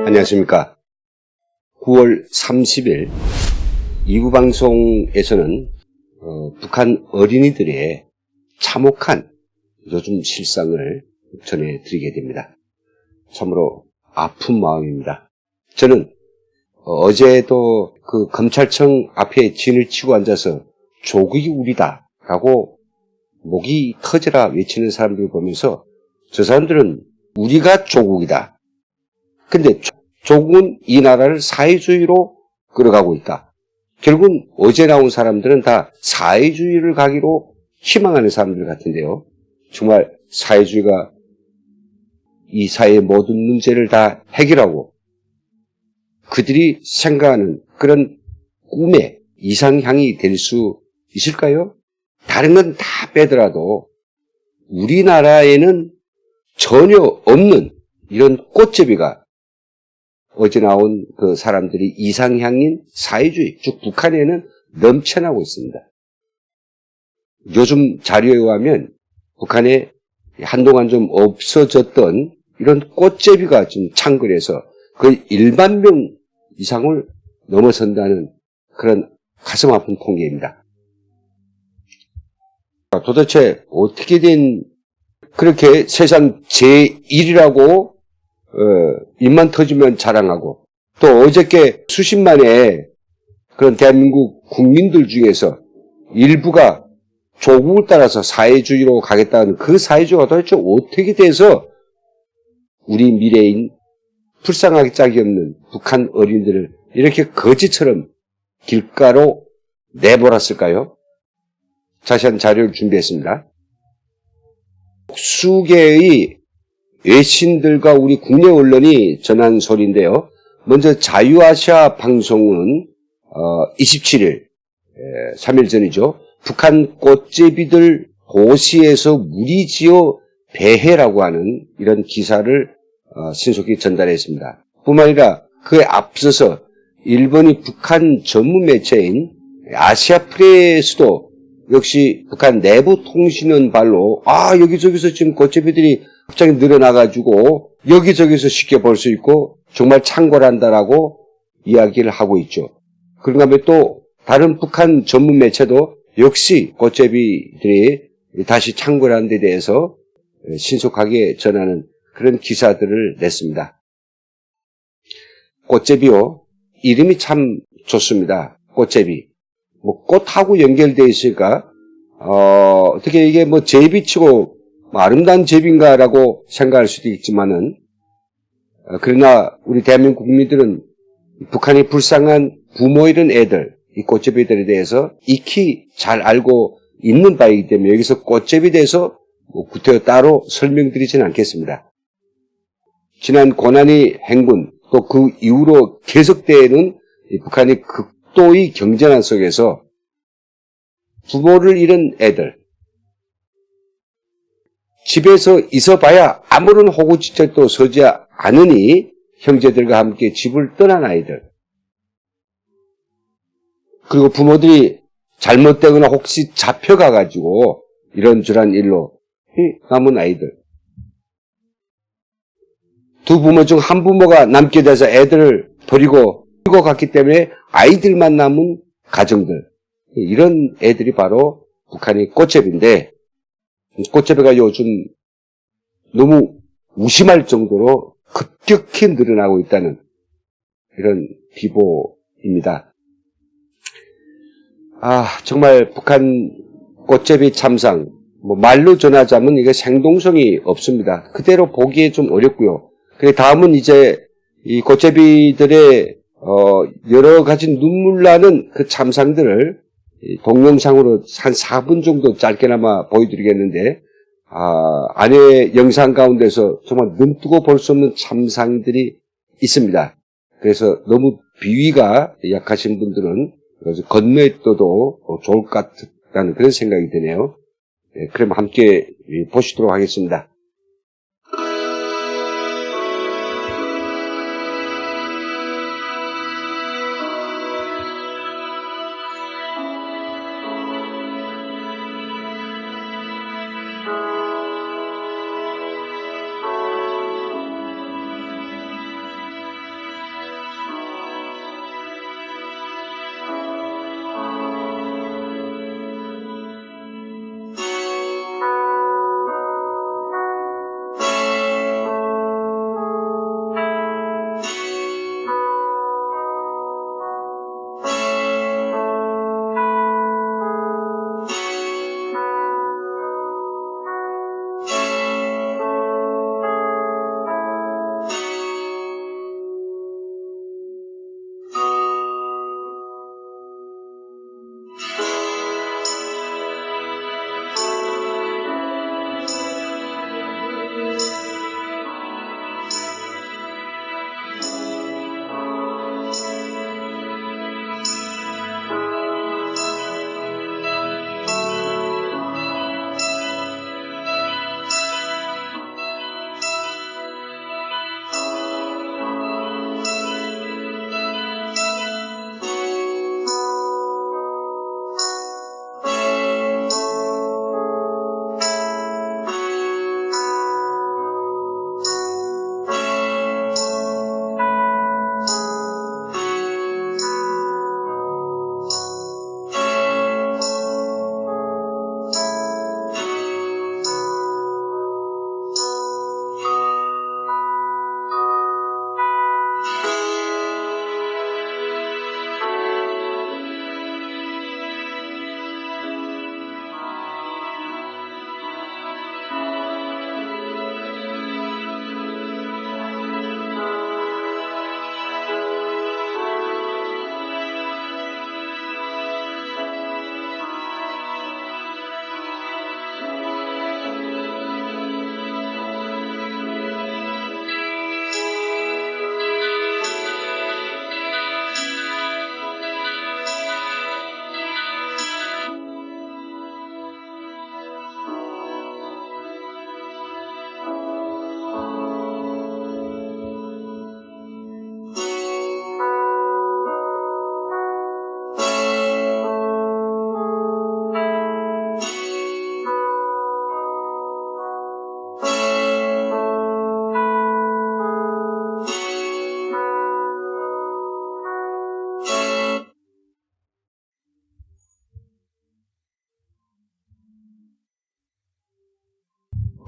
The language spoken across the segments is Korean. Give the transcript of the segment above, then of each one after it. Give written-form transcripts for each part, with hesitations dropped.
안녕하십니까. 9월 30일 2부 방송에서는 북한 어린이들의 참혹한 요즘 실상을 전해드리게 됩니다. 참으로 아픈 마음입니다. 저는 어제도 그 검찰청 앞에 진을 치고 앉아서 조국이 우리다 라고 목이 터져라 외치는 사람들을 보면서 저 사람들은 우리가 조국이다. 근데 조국은 이 나라를 사회주의로 끌어가고 있다. 결국은 어제 나온 사람들은 다 사회주의를 가기로 희망하는 사람들 같은데요. 정말 사회주의가 이 사회의 모든 문제를 다 해결하고 그들이 생각하는 그런 꿈의 이상향이 될 수 있을까요? 다른 건 다 빼더라도 우리나라에는 전혀 없는 이런 꽃제비가 어제 나온 그 사람들이 이상향인 사회주의, 즉 북한에는 넘쳐나고 있습니다. 요즘 자료에 의하면 북한에 한동안 좀 없어졌던 이런 꽃제비가 지금 창궐해서 거의 1만 명 이상을 넘어선다는 그런 가슴 아픈 통계입니다. 도대체 어떻게 된 그렇게 세상 제1이라고 입만 터지면 자랑하고 또 어저께 수십만의 그런 대한민국 국민들 중에서 일부가 조국을 따라서 사회주의로 가겠다는 그 사회주의가 도대체 어떻게 돼서 우리 미래인 불쌍하기 짝이 없는 북한 어린이들을 이렇게 거지처럼 길가로 내몰았을까요? 자세한 자료를 준비했습니다. 수개의 외신들과 우리 국내 언론이 전한 소리인데요. 먼저 자유아시아 방송은 27일 3일 전이죠. 북한 꽃제비들 도시에서 무리지어 배회라고 하는 이런 기사를 신속히 전달했습니다. 뿐만 아니라 그에 앞서서 일본이 북한 전문 매체인 아시아프레스도 역시 북한 내부 통신원 발로 여기저기서 지금 꽃제비들이 갑자기 늘어나가지고 여기저기서 쉽게 볼 수 있고 정말 창궐한다라고 이야기를 하고 있죠. 그런가 하면 또 다른 북한 전문 매체도 역시 꽃제비들이 다시 창궐하는 데 대해서 신속하게 전하는 그런 기사들을 냈습니다. 꽃제비요. 이름이 참 좋습니다. 꽃제비. 꽃하고 연결되어 있으니까 어떻게 이게 제비치고 아름다운 제비인가라고 생각할 수도 있지만은 그러나 우리 대한민국 국민들은 북한이 불쌍한 부모 잃은 애들, 이 꽃제비들에 대해서 익히 잘 알고 있는 바이기 때문에 여기서 꽃제비에 대해서 구태여 따로 설명드리지는 않겠습니다. 지난 고난의 행군 또 그 이후로 계속되는 북한이 극도의 경쟁한 속에서 부모를 잃은 애들, 집에서 있어봐야 아무런 호구지책도 서지 않으니 형제들과 함께 집을 떠난 아이들, 그리고 부모들이 잘못되거나 혹시 잡혀가가지고 이런저런 일로 남은 아이들, 두 부모 중 한 부모가 남게 돼서 애들을 버리고 갔기 때문에 아이들만 남은 가정들, 이런 애들이 바로 북한의 꽃제비인데 꽃제비가 요즘 너무 무심할 정도로 급격히 늘어나고 있다는 이런 비보입니다. 정말 북한 꽃제비 참상, 말로 전하자면 이게 생동성이 없습니다. 그대로 보기에 좀 어렵고요. 그래 다음은 이제 이 꽃제비들의 여러 가지 눈물 나는 그 참상들을 동영상으로 한 4분 정도 짧게나마 보여드리겠는데, 안에 영상 가운데서 정말 눈뜨고 볼 수 없는 참상들이 있습니다. 그래서 너무 비위가 약하신 분들은 건너뛰어도 좋을 것 같다는 그런 생각이 드네요. 그럼 함께 보시도록 하겠습니다.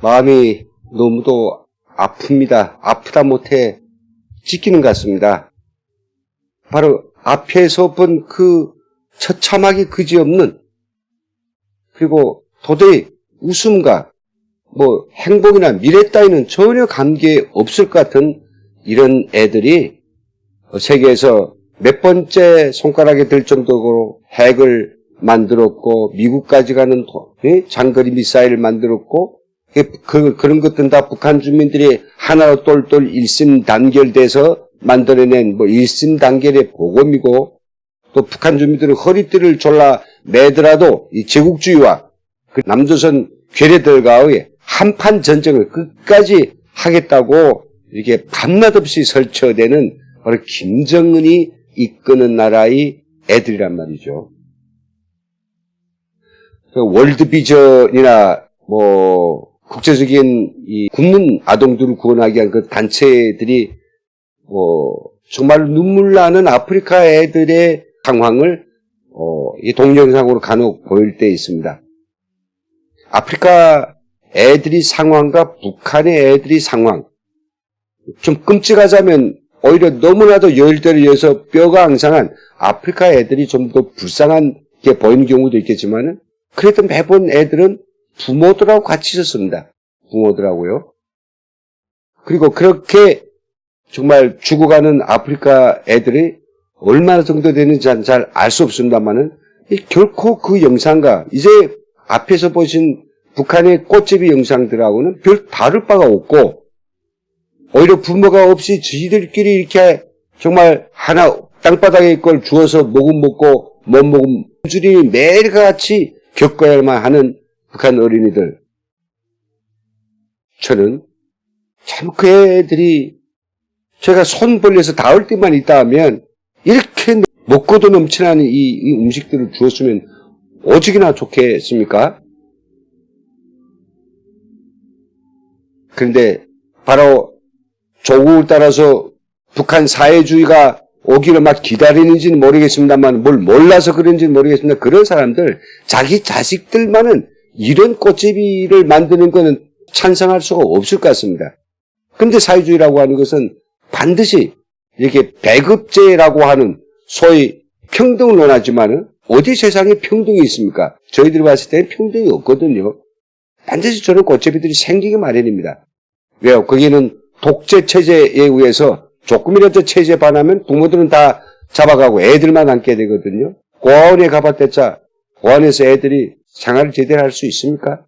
마음이 너무도 아픕니다. 아프다 못해 찢기는 것 같습니다. 바로 앞에서 본 그 처참하기 그지없는, 그리고 도저히 웃음과 뭐 행복이나 미래 따위는 전혀 관계 없을 것 같은 이런 애들이 세계에서 몇 번째 손가락에 들 정도로 핵을 만들었고 미국까지 가는 장거리 미사일을 만들었고, 그런 것들은 다 북한 주민들이 하나로 똘똘 일심단결돼서 만들어낸 뭐 일심단결의 보검이고, 또 북한 주민들은 허리띠를 졸라 매더라도 이 제국주의와 그 남조선 괴뢰들과의 한판 전쟁을 끝까지 하겠다고 이렇게 밤낮 없이 설쳐대는 바로 김정은이 이끄는 나라의 애들이란 말이죠. 월드비전이나 뭐 국제적인 이 굶는 아동들을 구원하기 위한 그 단체들이 뭐 정말 눈물 나는 아프리카 애들의 상황을 이 동영상으로 간혹 보일 때 있습니다. 아프리카 애들이 상황과 북한의 애들이 상황, 좀 끔찍하자면 오히려 너무나도 열대를 이어서 뼈가 앙상한 아프리카 애들이 좀 더 불쌍하게 보이는 경우도 있겠지만은, 그래도 매번 애들은 부모들하고 같이 있었습니다. 부모들하고요. 그리고 그렇게 정말 죽어가는 아프리카 애들이 얼마나 정도 되는지 잘 알 수 없습니다만은, 결코 그 영상과 이제 앞에서 보신 북한의 꽃제비 영상들하고는 별 다를 바가 없고, 오히려 부모가 없이 저희들끼리 이렇게 정말 하나 땅바닥에 걸 주워서 먹으면 먹고 못 먹으면 꾸준히 매일같이 겪어야만 하는 북한 어린이들. 저는 참 그 애들이 제가 손 벌려서 닿을 때만 있다 하면 이렇게 먹고도 넘치는 이 음식들을 주었으면 오직이나 좋겠습니까? 그런데 바로 조국을 따라서 북한 사회주의가 오기를 막 기다리는지는 모르겠습니다만, 뭘 몰라서 그런지는 모르겠습니다. 그런 사람들, 자기 자식들만은 이런 꽃제비를 만드는 거는 찬성할 수가 없을 것 같습니다. 그런데 사회주의라고 하는 것은 반드시 이렇게 배급제라고 하는 소위 평등을 논하지만은 어디 세상에 평등이 있습니까? 저희들이 봤을 때는 평등이 없거든요. 반드시 저런 꽃제비들이 생기기 마련입니다. 왜요? 거기는 독재 체제에 의해서 조금이라도 체제에 반하면 부모들은 다 잡아가고 애들만 남게 되거든요. 고아원에 가봤댔자 고아원에서 애들이 생활을 제대로 할 수 있습니까?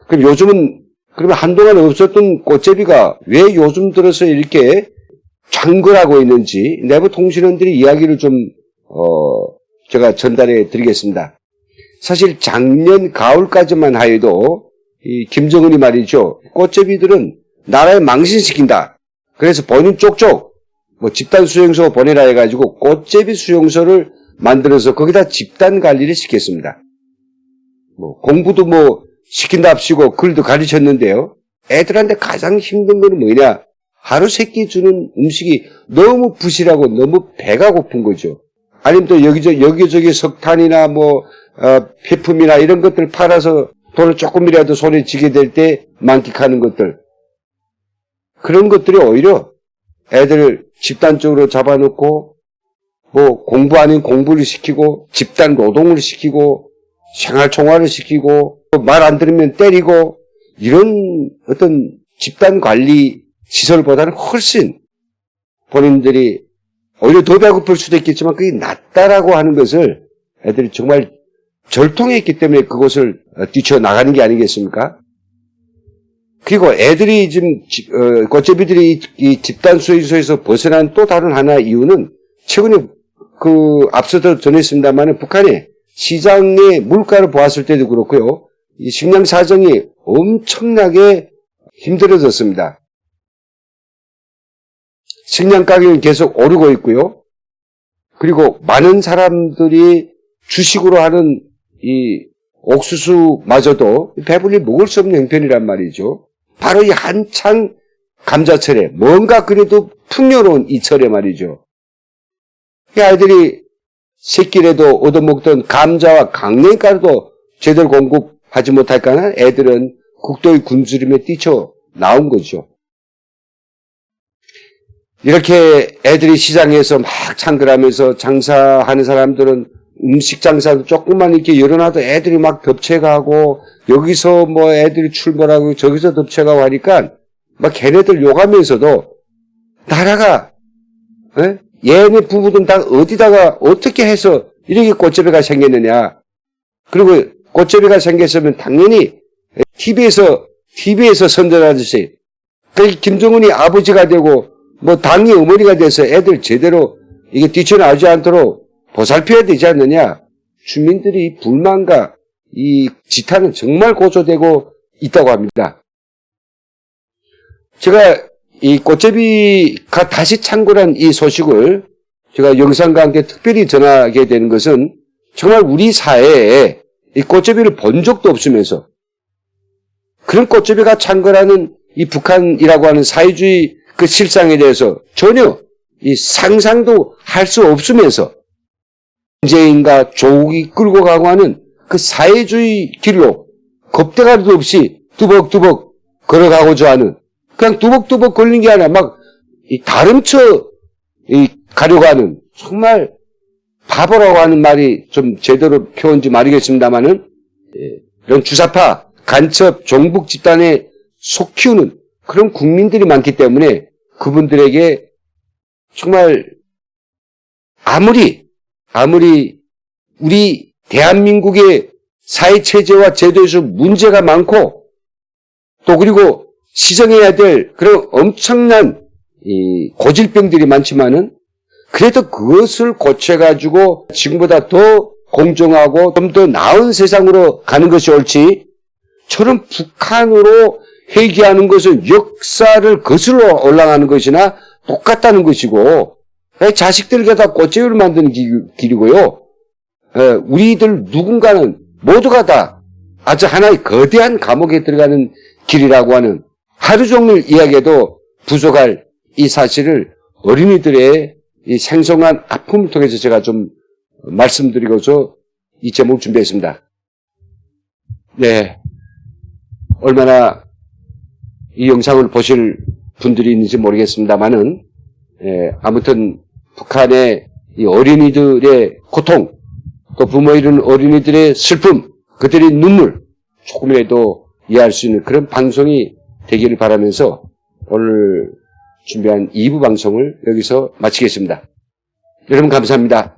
그럼 요즘은, 그러면 한동안 없었던 꽃제비가 왜 요즘 들어서 이렇게 창궐하고 있는지 내부 통신원들이 이야기를 좀 제가 전달해 드리겠습니다. 사실 작년 가을까지만 하여도 이 김정은이 말이죠, 꽃제비들은 나라에 망신시킨다. 그래서 본인 쪽쪽 뭐 집단 수용소 보내라 해가지고 꽃제비 수용소를 만들어서 거기다 집단 관리를 시켰습니다. 뭐 공부도 뭐 시킨답시고 글도 가르쳤는데요. 애들한테 가장 힘든 건 뭐냐? 하루 세 끼 주는 음식이 너무 부실하고 너무 배가 고픈 거죠. 아니면 또 여기저기 석탄이나 뭐 폐품이나 이런 것들 팔아서 돈을 조금이라도 손에 쥐게 될 때 만끽하는 것들, 그런 것들이 오히려 애들을 집단적으로 잡아놓고 뭐 공부 아닌 공부를 시키고 집단 노동을 시키고 생활총화를 시키고 말 안 들으면 때리고, 이런 어떤 집단 관리 시설보다는 훨씬 본인들이 오히려 더 배고플 수도 있겠지만 그게 낫다라고 하는 것을 애들이 정말 절통해 있기 때문에 그것을 뛰쳐나가는 게 아니겠습니까? 그리고 애들이 지금 꽃제비들이 이 집단 수용소에서 벗어난 또 다른 하나의 이유는, 최근에 앞서도 전했습니다만 북한의 시장의 물가를 보았을 때도 그렇고요, 이 식량 사정이 엄청나게 힘들어졌습니다. 식량 가격이 계속 오르고 있고요. 그리고 많은 사람들이 주식으로 하는 이 옥수수마저도 배불리 먹을 수 없는 형편이란 말이죠. 바로 이 한창 감자철에, 뭔가 그래도 풍요로운 이 철에 말이죠. 이 아이들이 새끼라도 얻어먹던 감자와 강냉가루도 제대로 공급하지 하지 못할까 애들은 국도의 굶주림에 뛰쳐 나온 거죠. 이렇게 애들이 시장에서 막 창글하면서 장사하는 사람들은 음식 장사도 조금만 이렇게 열어놔도 애들이 막 덮쳐가고 여기서 뭐 애들이 출몰하고 저기서 덮쳐가고 하니까 막 걔네들 욕하면서도 나라가 얘네 부부들 다 어디다가 어떻게 해서 이렇게 꽃제비가 생겼느냐. 그리고 꽃제비가 생겼으면 당연히 TV에서 선전하듯이 김정은이 아버지가 되고 뭐 당이 어머니가 돼서 애들 제대로 이게 뛰쳐나오지 않도록 보살펴야 되지 않느냐. 주민들이 불만과 이 지탄은 정말 고조되고 있다고 합니다. 제가 이 꽃제비가 다시 창궐한 이 소식을 제가 영상과 함께 특별히 전하게 되는 것은 정말 우리 사회에 이 꽃제비를 본 적도 없으면서 그런 꽃제비가 창궐하는 이 북한이라고 하는 사회주의 그 실상에 대해서 전혀 이 상상도 할 수 없으면서 문재인과 조국이 끌고 가고 하는 그 사회주의 길로 겁대가리도 없이 뚜벅뚜벅 걸어가고자 하는 그냥 뚜벅뚜벅 걸린 게 아니라 막 다름쳐 가려고 하는 정말 바보라고 하는 말이 좀 제대로 표현인지 모르겠습니다만은 이런 주사파 간첩 종북 집단에 속 키우는 그런 국민들이 많기 때문에 그분들에게 정말 아무리 우리 대한민국의 사회체제와 제도에서 문제가 많고 또 그리고 시정해야 될 그런 엄청난 이 고질병들이 많지만은 그래도 그것을 고쳐가지고 지금보다 더 공정하고 좀 더 나은 세상으로 가는 것이 옳지 저런 북한으로 회귀하는 것은 역사를 거슬러 올라가는 것이나 똑같다는 것이고 자식들에게 다 꽃제비를 만드는 길이고요. 우리들 누군가는 모두가 다 아주 하나의 거대한 감옥에 들어가는 길이라고 하는 하루 종일 이야기해도 부족할 이 사실을 어린이들의 이 생성한 아픔을 통해서 제가 좀 말씀드리고서 이 제목을 준비했습니다. 네. 얼마나 이 영상을 보실 분들이 있는지 모르겠습니다만은, 아무튼 북한의 이 어린이들의 고통, 또 부모 잃은 어린이들의 슬픔, 그들의 눈물, 조금이라도 이해할 수 있는 그런 방송이 되기를 바라면서 오늘 준비한 2부 방송을 여기서 마치겠습니다. 여러분 감사합니다.